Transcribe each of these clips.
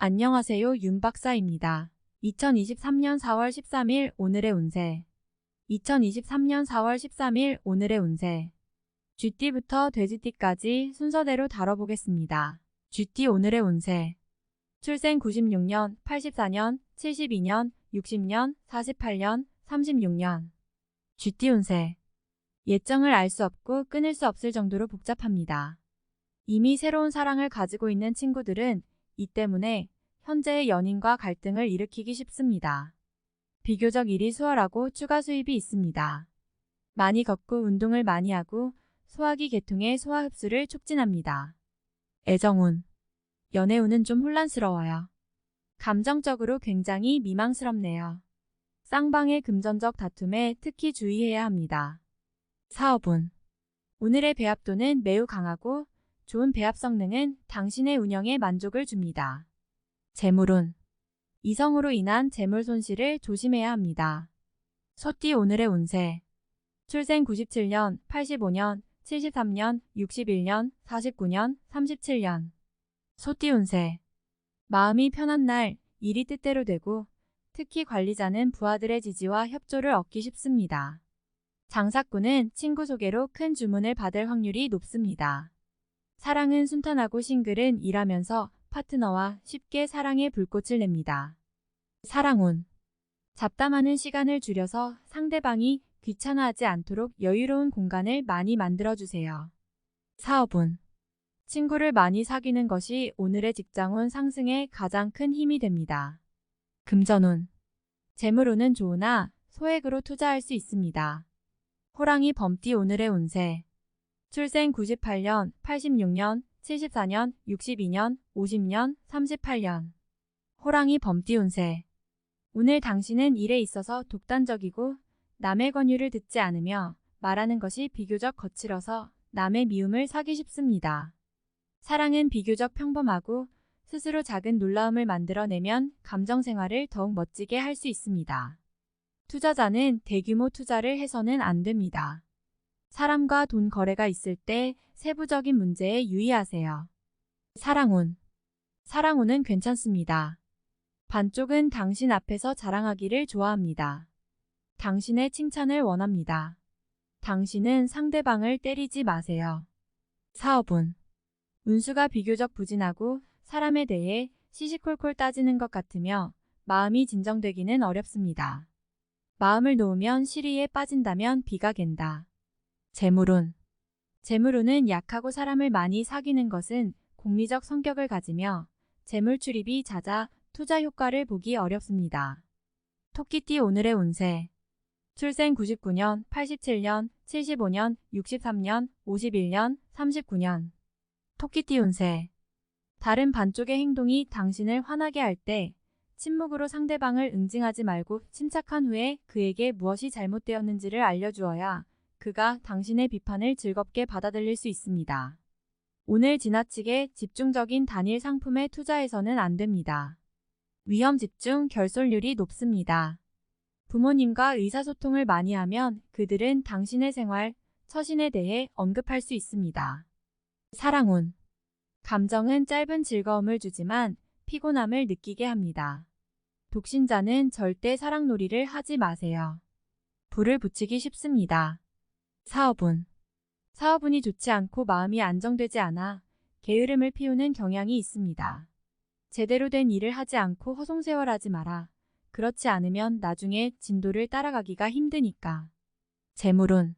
안녕하세요, 윤 박사입니다. 2023년 4월 13일 오늘의 운세. 2023년 4월 13일 오늘의 운세. 쥐띠부터 돼지띠까지 순서대로 다뤄보겠습니다. 쥐띠 오늘의 운세. 출생 96년, 84년, 72년, 60년, 48년, 36년. 쥐띠 운세. 예정을 알 수 없고 끊을 수 없을 정도로 복잡합니다. 이미 새로운 사랑을 가지고 있는 친구들은 이 때문에 현재의 연인과 갈등을 일으키기 쉽습니다. 비교적 일이 수월하고 추가 수입이 있습니다. 많이 걷고 운동을 많이 하고 소화기 계통의 소화 흡수를 촉진합니다. 애정운. 연애운은 좀 혼란스러워요. 감정적으로 굉장히 미망스럽네요. 쌍방의 금전적 다툼에 특히 주의해야 합니다. 사업운. 오늘의 배합도는 매우 강하고 좋은 배합 성능은 당신의 운영에 만족을 줍니다. 재물운. 이성으로 인한 재물 손실을 조심해야 합니다. 소띠 오늘의 운세. 출생 97년, 85년, 73년, 61년, 49년, 37년. 소띠 운세. 마음이 편한 날, 일이 뜻대로 되고 특히 관리자는 부하들의 지지와 협조를 얻기 쉽습니다. 장사꾼은 친구 소개로 큰 주문을 받을 확률이 높습니다. 사랑은 순탄하고 싱글은 일하면서 파트너와 쉽게 사랑의 불꽃을 냅니다. 사랑운. 잡담하는 시간을 줄여서 상대방이 귀찮아하지 않도록 여유로운 공간을 많이 만들어주세요. 사업운. 친구를 많이 사귀는 것이 오늘의 직장운 상승에 가장 큰 힘이 됩니다. 금전운. 재물운은 좋으나 소액으로 투자할 수 있습니다. 호랑이 범띠 오늘의 운세. 출생 98년, 86년, 74년, 62년, 50년, 38년. 호랑이 범띠 운세. 오늘 당신은 일에 있어서 독단적이고 남의 권유를 듣지 않으며 말하는 것이 비교적 거칠어서 남의 미움을 사기 쉽습니다. 사랑은 비교적 평범하고 스스로 작은 놀라움을 만들어내면 감정생활을 더욱 멋지게 할 수 있습니다. 투자자는 대규모 투자를 해서는 안 됩니다. 사람과 돈 거래가 있을 때 세부적인 문제에 유의하세요. 사랑운. 사랑운은 괜찮습니다. 반쪽은 당신 앞에서 자랑하기를 좋아합니다. 당신의 칭찬을 원합니다. 당신은 상대방을 때리지 마세요. 사업운. 운수가 비교적 부진하고 사람에 대해 시시콜콜 따지는 것 같으며 마음이 진정되기는 어렵습니다. 마음을 놓으면 시리에 빠진다면 비가 갠다. 재물운. 재물운은 약하고 사람을 많이 사귀는 것은 공리적 성격을 가지며 재물 출입이 잦아 투자 효과를 보기 어렵습니다. 토끼띠 오늘의 운세. 출생 99년, 87년, 75년, 63년, 51년, 39년. 토끼띠 운세. 다른 반쪽의 행동이 당신을 화나게 할 때 침묵으로 상대방을 응징하지 말고 침착한 후에 그에게 무엇이 잘못되었는지를 알려주어야 그가 당신의 비판을 즐겁게 받아들일 수 있습니다. 오늘 지나치게 집중적인 단일 상품에 투자해서는 안 됩니다. 위험 집중 결손률이 높습니다. 부모님과 의사소통을 많이 하면 그들은 당신의 생활, 처신에 대해 언급할 수 있습니다. 사랑운. 감정은 짧은 즐거움을 주지만 피곤함을 느끼게 합니다. 독신자는 절대 사랑놀이를 하지 마세요. 불을 붙이기 쉽습니다. 사업운. 사업운이 좋지 않고 마음이 안정되지 않아 게으름을 피우는 경향이 있습니다. 제대로 된 일을 하지 않고 허송세월하지 마라. 그렇지 않으면 나중에 진도를 따라가기가 힘드니까. 재물운.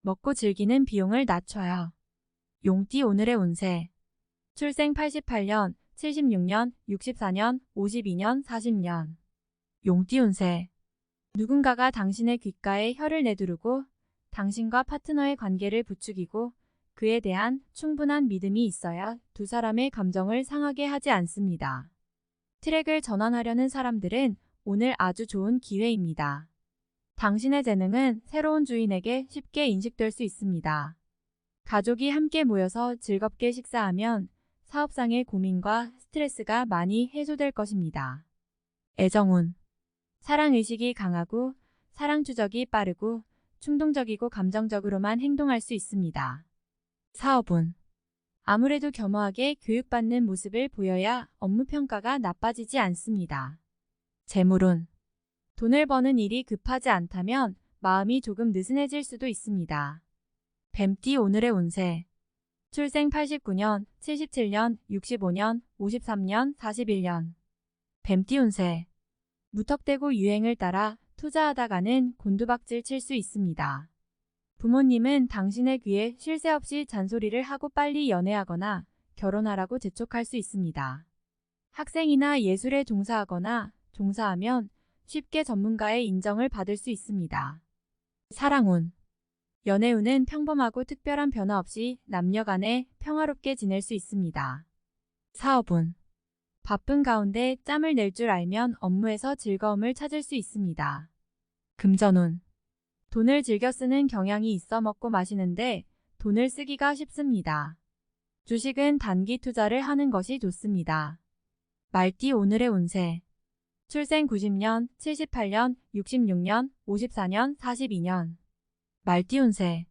먹고 즐기는 비용을 낮춰요. 용띠 오늘의 운세. 출생 88년, 76년, 64년, 52년, 40년. 용띠 운세. 누군가가 당신의 귓가에 혀를 내두르고 당신과 파트너의 관계를 부추기고 그에 대한 충분한 믿음이 있어야 두 사람의 감정을 상하게 하지 않습니다. 트랙을 전환하려는 사람들은 오늘 아주 좋은 기회입니다. 당신의 재능은 새로운 주인에게 쉽게 인식될 수 있습니다. 가족이 함께 모여서 즐겁게 식사하면 사업상의 고민과 스트레스가 많이 해소될 것입니다. 애정운. 사랑의식이 강하고 사랑 추적이 빠르고 충동적이고 감정적으로만 행동할 수 있습니다. 사업운. 아무래도 겸허하게 교육받는 모습을 보여야 업무 평가가 나빠지지 않습니다. 재물운. 돈을 버는 일이 급하지 않다면 마음이 조금 느슨해질 수도 있습니다. 뱀띠 오늘의 운세. 출생 89년, 77년, 65년, 53년, 41년. 뱀띠 운세. 무턱대고 유행을 따라 투자하다가는 곤두박질 칠 수 있습니다. 부모님은 당신의 귀에 쉴 새 없이 잔소리를 하고 빨리 연애하거나 결혼하라고 재촉할 수 있습니다. 학생이나 예술에 종사하면 쉽게 전문가의 인정을 받을 수 있습니다. 사랑운. 연애운은 평범하고 특별한 변화 없이 남녀 간에 평화롭게 지낼 수 있습니다. 사업운. 바쁜 가운데 짬을 낼 줄 알면 업무에서 즐거움을 찾을 수 있습니다. 금전운. 돈을 즐겨 쓰는 경향이 있어 먹고 마시는데 돈을 쓰기가 쉽습니다. 주식은 단기 투자를 하는 것이 좋습니다. 말띠 오늘의 운세. 출생 90년, 78년, 66년, 54년, 42년. 말띠 운세.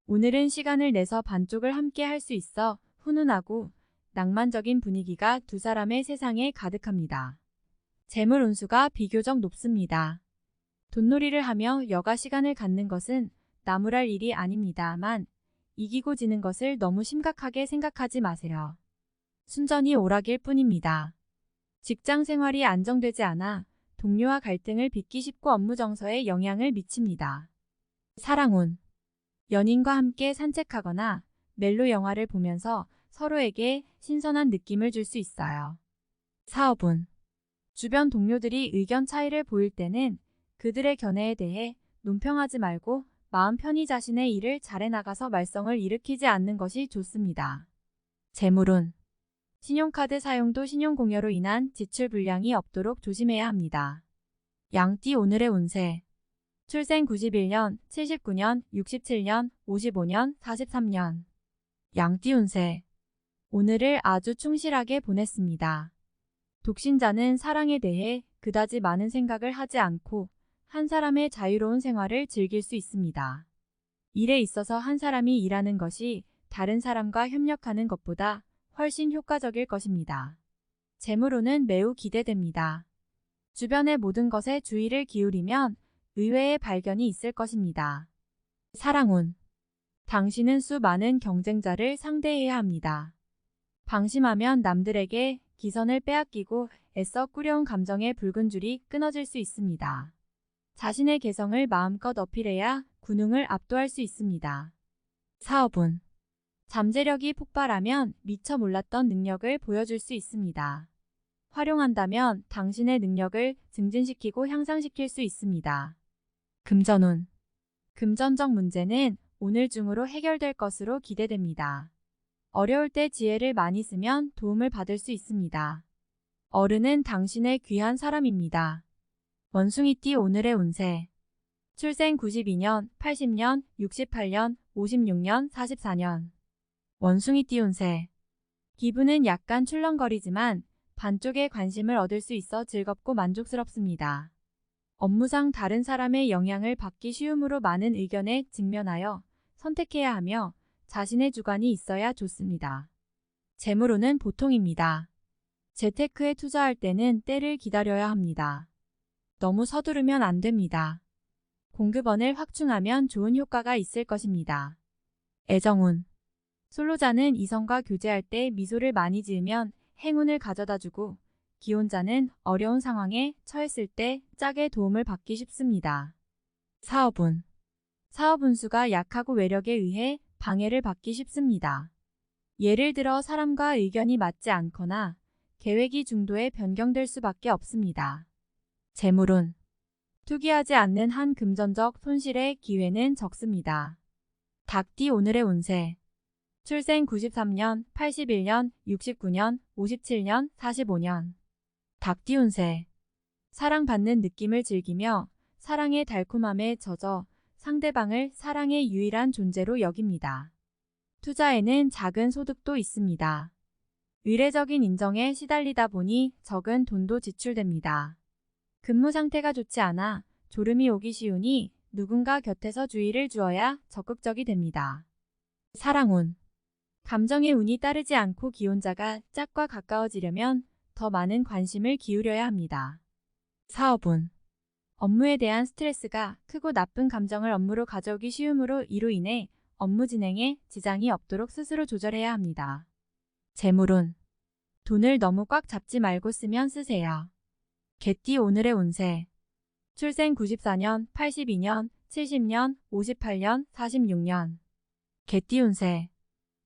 오늘은 시간을 내서 반쪽을 함께 할 수 있어 훈훈하고 낭만적인 분위기가 두 사람의 세상에 가득합니다. 재물 운수가 비교적 높습니다. 돈놀이를 하며 여가 시간을 갖는 것은 나무랄 일이 아닙니다만 이기고 지는 것을 너무 심각하게 생각하지 마세요. 순전히 오락일 뿐입니다. 직장 생활이 안정되지 않아 동료와 갈등을 빚기 쉽고 업무 정서에 영향을 미칩니다. 사랑운. 연인과 함께 산책하거나 멜로 영화를 보면서 서로에게 신선한 느낌을 줄 수 있어요. 사업운. 주변 동료들이 의견 차이를 보일 때는 그들의 견해에 대해 논평하지 말고 마음 편히 자신의 일을 잘해 나가서 말썽을 일으키지 않는 것이 좋습니다. 재물운. 신용카드 사용도 신용공여로 인한 지출 불량이 없도록 조심해야 합니다. 양띠 오늘의 운세. 출생 91년, 79년, 67년, 55년, 43년. 양띠 운세. 오늘을 아주 충실하게 보냈습니다. 독신자는 사랑에 대해 그다지 많은 생각을 하지 않고 한 사람의 자유로운 생활을 즐길 수 있습니다. 일에 있어서 한 사람이 일하는 것이 다른 사람과 협력하는 것보다 훨씬 효과적일 것입니다. 재물운은 매우 기대됩니다. 주변의 모든 것에 주의를 기울이면 의외의 발견이 있을 것입니다. 사랑운. 당신은 수많은 경쟁자를 상대해야 합니다. 방심하면 남들에게 기선을 빼앗기고 애써 꾸려온 감정의 붉은 줄이 끊어질 수 있습니다. 자신의 개성을 마음껏 어필해야 군웅을 압도할 수 있습니다. 사업운. 잠재력이 폭발하면 미처 몰랐던 능력을 보여줄 수 있습니다. 활용한다면 당신의 능력을 증진시키고 향상시킬 수 있습니다. 금전운. 금전적 문제는 오늘 중으로 해결될 것으로 기대됩니다. 어려울 때 지혜를 많이 쓰면 도움을 받을 수 있습니다. 어른은 당신의 귀한 사람입니다. 원숭이띠 오늘의 운세. 출생 92년, 80년, 68년, 56년, 44년. 원숭이띠 운세. 기분은 약간 출렁거리지만 반쪽의 관심을 얻을 수 있어 즐겁고 만족스럽습니다. 업무상 다른 사람의 영향을 받기 쉬움으로 많은 의견에 직면하여 선택해야 하며 자신의 주관이 있어야 좋습니다. 재물운은 보통입니다. 재테크에 투자할 때는 때를 기다려야 합니다. 너무 서두르면 안 됩니다. 공급원을 확충하면 좋은 효과가 있을 것입니다. 애정운. 솔로자는 이성과 교제할 때 미소를 많이 지으면 행운을 가져다주고 기혼자는 어려운 상황에 처했을 때 짝의 도움을 받기 쉽습니다. 사업운. 사업 운수가 약하고 외력에 의해 방해를 받기 쉽습니다. 예를 들어 사람과 의견이 맞지 않거나 계획이 중도에 변경될 수밖에 없습니다. 재물운. 투기하지 않는 한 금전적 손실의 기회는 적습니다. 닭띠 오늘의 운세. 출생 93년, 81년, 69년, 57년, 45년. 닭띠 운세. 사랑받는 느낌을 즐기며 사랑의 달콤함에 젖어 상대방을 사랑의 유일한 존재로 여깁니다. 투자에는 작은 소득도 있습니다. 의례적인 인정에 시달리다 보니 적은 돈도 지출됩니다. 근무 상태가 좋지 않아 졸음이 오기 쉬우니 누군가 곁에서 주의를 주어야 적극적이 됩니다. 사랑운. 감정의 운이 따르지 않고 기혼자가 짝과 가까워지려면 더 많은 관심을 기울여야 합니다. 사업운. 업무에 대한 스트레스가 크고 나쁜 감정을 업무로 가져오기 쉬우므로 이로 인해 업무 진행에 지장이 없도록 스스로 조절해야 합니다. 재물운. 돈을 너무 꽉 잡지 말고 쓰면 쓰세요. 개띠 오늘의 운세. 출생 94년, 82년, 70년, 58년, 46년. 개띠 운세.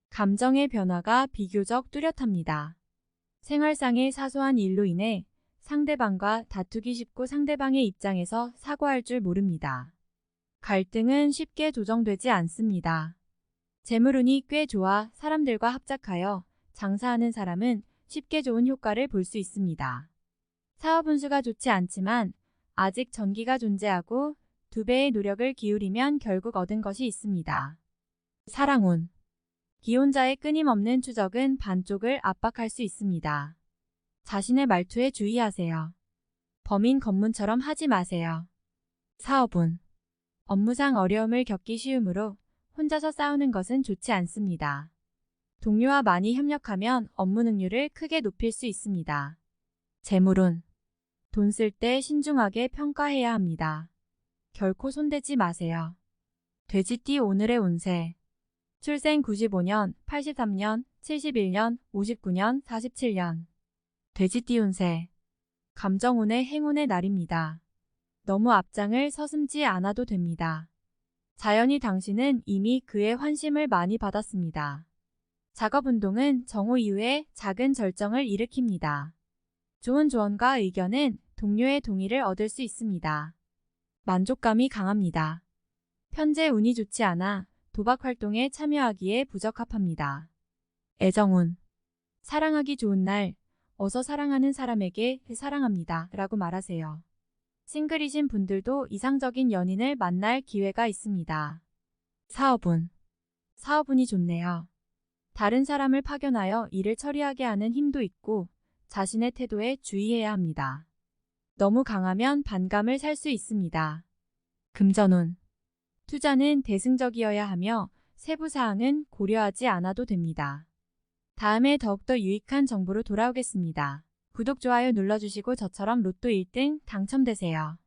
감정의 변화가 비교적 뚜렷합니다. 생활상의 사소한 일로 인해 상대방과 다투기 쉽고 상대방의 입장에서 사과할 줄 모릅니다. 갈등은 쉽게 조정되지 않습니다. 재물운이 꽤 좋아 사람들과 합작하여 장사하는 사람은 쉽게 좋은 효과를 볼 수 있습니다. 사업 운수가 좋지 않지만 아직 전기가 존재하고 2배의 노력을 기울이면 결국 얻은 것이 있습니다. 사랑운. 기혼자의 끊임없는 추적은 반쪽을 압박할 수 있습니다. 자신의 말투에 주의하세요. 범인 검문처럼 하지 마세요. 사업운. 업무상 어려움을 겪기 쉬우므로 혼자서 싸우는 것은 좋지 않습니다. 동료와 많이 협력하면 업무 능률을 크게 높일 수 있습니다. 재물운. 돈 쓸 때 신중하게 평가해야 합니다. 결코 손대지 마세요. 돼지띠 오늘의 운세. 출생 95년, 83년, 71년, 59년, 47년. 돼지띠 운세. 감정운의 행운의 날입니다. 너무 앞장을 서슴지 않아도 됩니다. 자연히 당신은 이미 그의 환심을 많이 받았습니다. 작업운동은 정오 이후에 작은 절정을 일으킵니다. 좋은 조언과 의견은 동료의 동의를 얻을 수 있습니다. 만족감이 강합니다. 현재 운이 좋지 않아 도박 활동에 참여하기에 부적합합니다. 애정운. 사랑하기 좋은 날, 어서 사랑하는 사람에게 사랑합니다 라고 말하세요. 싱글이신 분들도 이상적인 연인을 만날 기회가 있습니다. 사업운. 사업운이 좋네요. 다른 사람을 파견하여 일을 처리하게 하는 힘도 있고 자신의 태도에 주의해야 합니다. 너무 강하면 반감을 살 수 있습니다. 금전운. 투자는 대승적이어야 하며 세부사항은 고려하지 않아도 됩니다. 다음에 더욱더 유익한 정보로 돌아오겠습니다. 구독, 좋아요 눌러주시고 저처럼 로또 1등 당첨되세요.